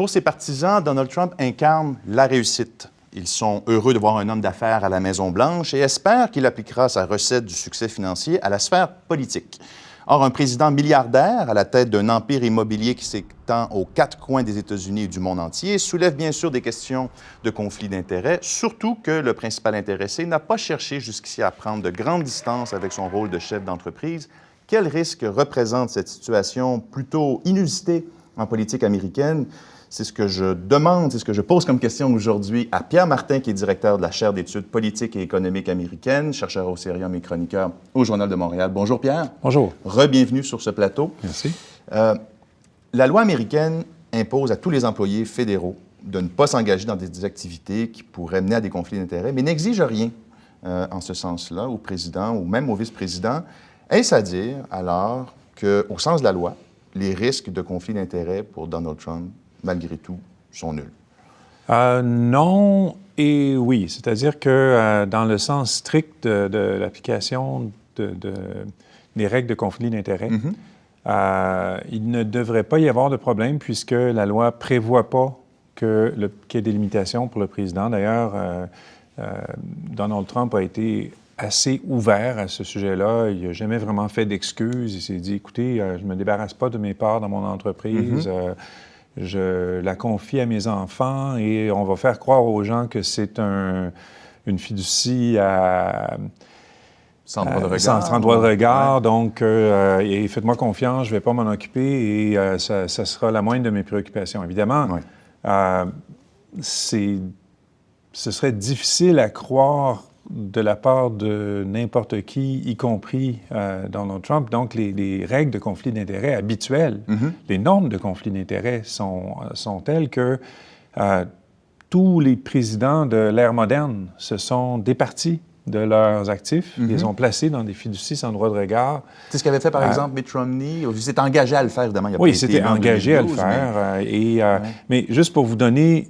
Pour ses partisans, Donald Trump incarne la réussite. Ils sont heureux de voir un homme d'affaires à la Maison-Blanche et espèrent qu'il appliquera sa recette du succès financier à la sphère politique. Or, un président milliardaire à la tête d'un empire immobilier qui s'étend aux quatre coins des États-Unis et du monde entier soulève bien sûr des questions de conflit d'intérêts, surtout que le principal intéressé n'a pas cherché jusqu'ici à prendre de grandes distances avec son rôle de chef d'entreprise. Quel risque représente cette situation plutôt inusitée en politique américaine? C'est ce que je demande, c'est ce que je pose comme question aujourd'hui à Pierre Martin, qui est directeur de la chaire d'études politiques et économiques américaines, chercheur au Cerium et chroniqueur au Journal de Montréal. Bonjour Pierre. Bonjour. Re-bienvenue sur ce plateau. Merci. La loi américaine impose à tous les employés fédéraux de ne pas s'engager dans des activités qui pourraient mener à des conflits d'intérêts, mais n'exige rien en ce sens-là au président ou même au vice-président. Est-ce à dire alors qu'au sens de la loi, les risques de conflit d'intérêts pour Donald Trump, malgré tout, sont nuls? Non et oui. C'est-à-dire que dans le sens strict de l'application des règles de conflit d'intérêts, il ne devrait pas y avoir de problème puisque la loi ne prévoit pas qu'il y ait des limitations pour le président. D'ailleurs, Donald Trump a été assez ouvert à ce sujet-là. Il n'a jamais vraiment fait d'excuses. Il s'est dit, écoutez, je ne me débarrasse pas de mes parts dans mon entreprise. Je la confie à mes enfants et on va faire croire aux gens que c'est une fiducie sans droit de regard. Sans droit de regard. Ouais. Donc, et faites-moi confiance, je ne vais pas m'en occuper et ça sera la moindre de mes préoccupations. Évidemment, ce serait difficile à croire de la part de n'importe qui, y compris Donald Trump. Donc, les règles de conflit d'intérêts habituelles, les normes de conflit d'intérêts sont telles que tous les présidents de l'ère moderne se sont départis de leurs actifs, les ont placés dans des fiducies sans droit de regard. C'est ce qu'avait fait, par exemple, Mitt Romney. Il s'est engagé à le faire, évidemment. Oui, il s'était engagé à le faire. Mais juste pour vous donner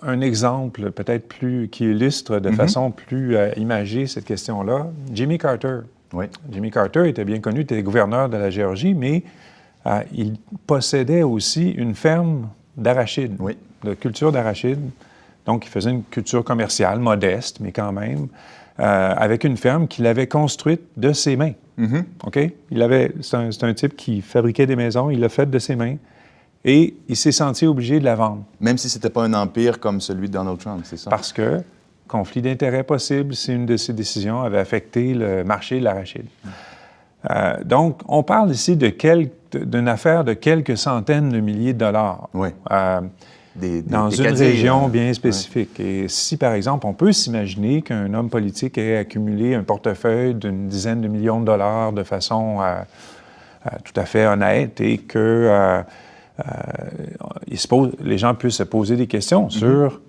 un exemple peut-être qui illustre de façon plus imagée cette question-là, Jimmy Carter. Oui. Jimmy Carter était bien connu, il était gouverneur de la Géorgie, mais il possédait aussi une ferme d'arachides, de culture d'arachides. Donc, il faisait une culture commerciale modeste, mais quand même, avec une ferme qu'il avait construite de ses mains. OK? C'est un type qui fabriquait des maisons, il l'a faite de ses mains. Et il s'est senti obligé de la vendre. Même si ce n'était pas un empire comme celui de Donald Trump, c'est ça? Parce que conflit d'intérêts possible si une de ses décisions avait affecté le marché de l'arachide. Donc, on parle ici d'une affaire de quelques centaines de milliers de dollars. Oui. Dans une région bien spécifique. Et si, par exemple, on peut s'imaginer qu'un homme politique ait accumulé un portefeuille d'une dizaine de millions de dollars de façon tout à fait honnête et que les gens puissent se poser des questions sur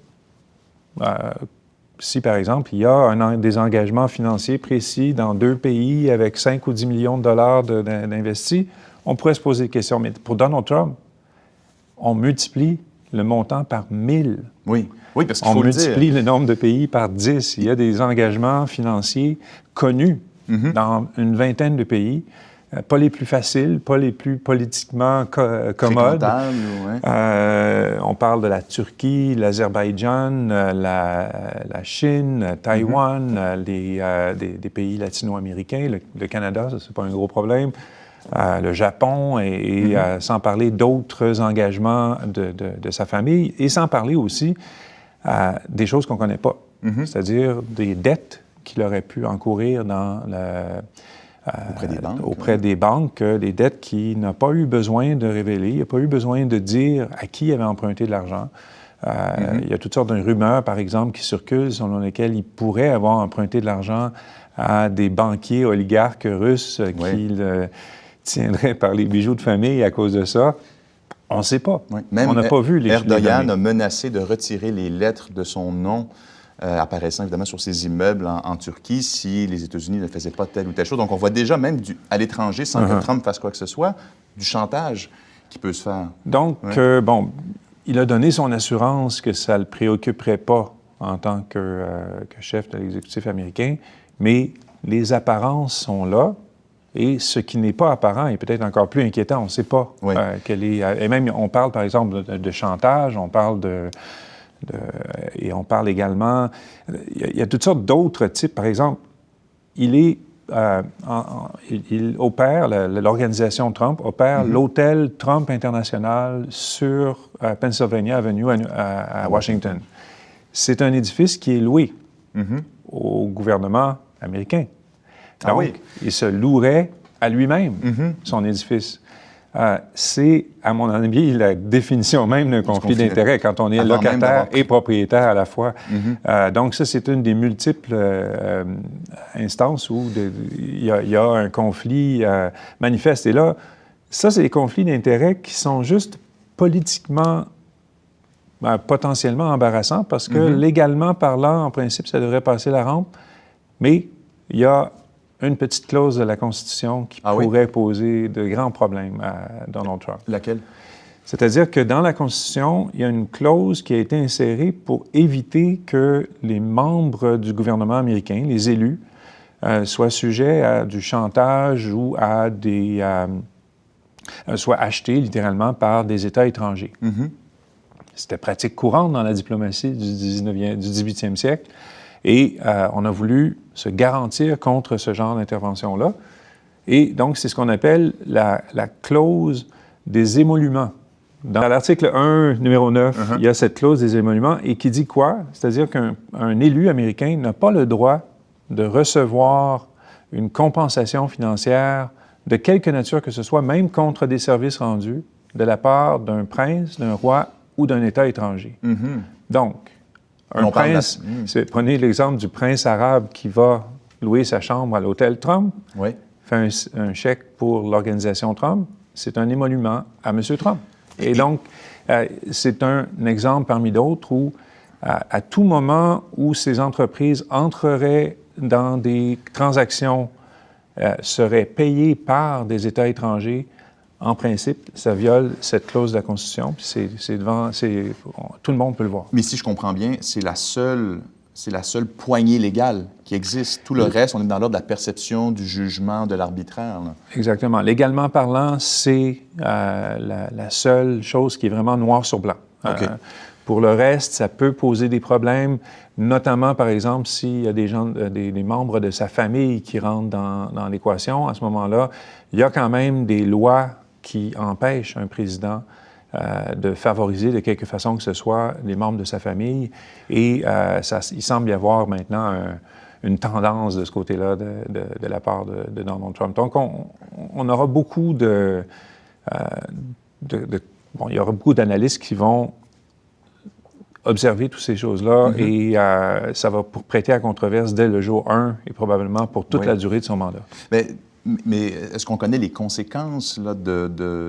si, par exemple, il y a des engagements financiers précis dans 2 pays avec 5 ou 10 millions de dollars d'investis, on pourrait se poser des questions. Mais pour Donald Trump, on multiplie le montant par 1000. Oui, parce qu'il faut le dire. On multiplie le nombre de pays par 10. Il y a des engagements financiers connus dans une vingtaine de pays. Pas les plus faciles, pas les plus politiquement commodes. On parle de la Turquie, l'Azerbaïdjan, la Chine, Taïwan, des pays latino-américains, le Canada, ça, c'est pas un gros problème, le Japon et sans parler d'autres engagements de sa famille et sans parler aussi des choses qu'on ne connaît pas, c'est-à-dire des dettes qu'il aurait pu encourir dans auprès des banques, des dettes qu'il n'a pas eu besoin de révéler, il n'a pas eu besoin de dire à qui il avait emprunté de l'argent. Il y a toutes sortes de rumeurs, par exemple, qui circulent selon lesquelles il pourrait avoir emprunté de l'argent à des banquiers oligarques russes qui le tiendraient par les bijoux de famille à cause de ça. On ne sait pas. Même on n'a pas vu les Erdogan a menacé de retirer les lettres de son nom apparaissant évidemment sur ses immeubles en Turquie si les États-Unis ne faisaient pas telle ou telle chose. Donc, on voit déjà même à l'étranger, sans que Trump fasse quoi que ce soit, du chantage qui peut se faire. Donc, il a donné son assurance que ça ne le préoccuperait pas en tant que chef de l'exécutif américain, mais les apparences sont là Et ce qui n'est pas apparent est peut-être encore plus inquiétant. On ne sait pas quelle est... Et même, on parle, par exemple, de chantage, on parle et on parle également... Il y a toutes sortes d'autres types. Par exemple, il opère, l'organisation Trump opère l'hôtel Trump International sur Pennsylvania Avenue à Washington. C'est un édifice qui est loué au gouvernement américain. Donc, il se louerait à lui-même, son édifice. C'est, à mon avis, la définition même d'un conflit d'intérêts quand on est locataire et propriétaire à la fois. Donc, ça, c'est une des multiples instances où il y a un conflit manifeste. Et là, ça, c'est des conflits d'intérêts qui sont juste politiquement potentiellement embarrassants parce que, légalement parlant, en principe, ça devrait passer la rampe, mais il y a une petite clause de la Constitution qui pourrait poser de grands problèmes à Donald Trump. Laquelle? C'est-à-dire que dans la Constitution, il y a une clause qui a été insérée pour éviter que les membres du gouvernement américain, les élus, soient sujets à du chantage ou à soient achetés littéralement par des États étrangers. C'était pratique courante dans la diplomatie du 18e siècle. Et on a voulu se garantir contre ce genre d'intervention-là. Et donc, c'est ce qu'on appelle la clause des émoluments. Dans l'article 1, numéro 9, il y a cette clause des émoluments et qui dit quoi? C'est-à-dire qu'un élu américain n'a pas le droit de recevoir une compensation financière de quelque nature que ce soit, même contre des services rendus, de la part d'un prince, d'un roi ou d'un État étranger. Donc, un prince, prenez l'exemple du prince arabe qui va louer sa chambre à l'hôtel Trump, fait un chèque pour l'organisation Trump, c'est un émolument à M. Trump. Et donc, c'est un exemple parmi d'autres où, à tout moment où ces entreprises entreraient dans des transactions, seraient payées par des États étrangers, en principe, ça viole cette clause de la Constitution, puis tout le monde peut le voir. Mais si je comprends bien, c'est la seule poignée légale qui existe. Tout le reste, on est dans l'ordre de la perception, du jugement, de l'arbitraire. Là. Exactement. Légalement parlant, c'est la seule chose qui est vraiment noir sur blanc. Pour le reste, ça peut poser des problèmes, notamment, par exemple, s'il y a des membres de sa famille qui rentrent dans l'équation. À ce moment-là, il y a quand même des lois qui empêchent un président de favoriser de quelque façon que ce soit les membres de sa famille. Et il semble y avoir maintenant une tendance de ce côté-là de la part de Donald Trump. Donc, on aura beaucoup il y aura beaucoup d'analystes qui vont observer toutes ces choses-là et ça va prêter à controverse dès le jour 1 et probablement pour toute la durée de son mandat. Mais est-ce qu'on connaît les conséquences là,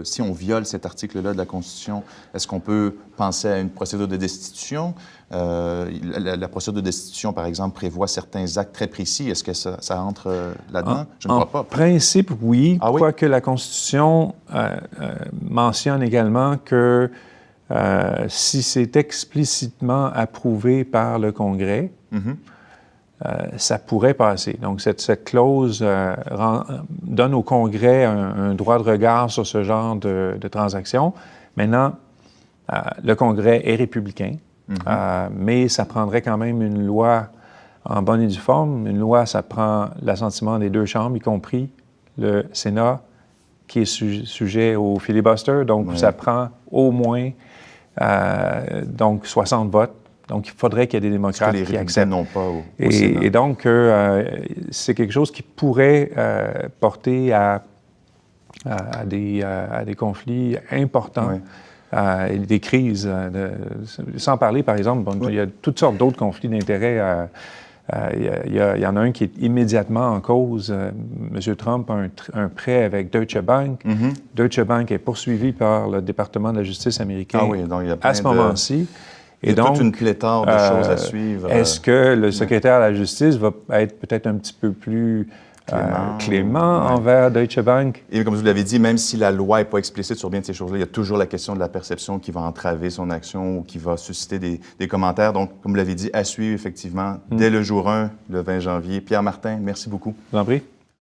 si on viole cet article-là de la Constitution? Est-ce qu'on peut penser à une procédure de destitution? La procédure de destitution, par exemple, prévoit certains actes très précis. Est-ce que ça entre là-dedans? Je ne crois pas. En principe, oui. Quoique la Constitution mentionne également que si c'est explicitement approuvé par le Congrès, ça pourrait passer. Donc, cette clause donne au Congrès un droit de regard sur ce genre de transactions. Maintenant, le Congrès est républicain, mais ça prendrait quand même une loi en bonne et due forme. Une loi, ça prend l'assentiment des deux chambres, y compris le Sénat, qui est sujet au filibuster. Donc, ça prend au moins 60 votes. Donc, il faudrait qu'il y ait des démocrates qui acceptent. Non pas et donc, c'est quelque chose qui pourrait porter à des conflits importants, et des crises. Sans parler, par exemple, il y a toutes sortes d'autres conflits d'intérêts. Il y en a un qui est immédiatement en cause. M. Trump a un prêt avec Deutsche Bank. Deutsche Bank est poursuivi par le département de la justice américain donc il y a plein à ce moment-ci. Et donc, toute une pléthore de choses à suivre. Est-ce que le secrétaire de la Justice va être peut-être un petit peu plus clément envers Deutsche Bank? Et comme vous l'avez dit, même si la loi n'est pas explicite sur bien de ces choses-là, il y a toujours la question de la perception qui va entraver son action ou qui va susciter des commentaires. Donc, comme vous l'avez dit, à suivre effectivement dès le jour 1, le 20 janvier. Pierre Martin, merci beaucoup. Je vous en prie.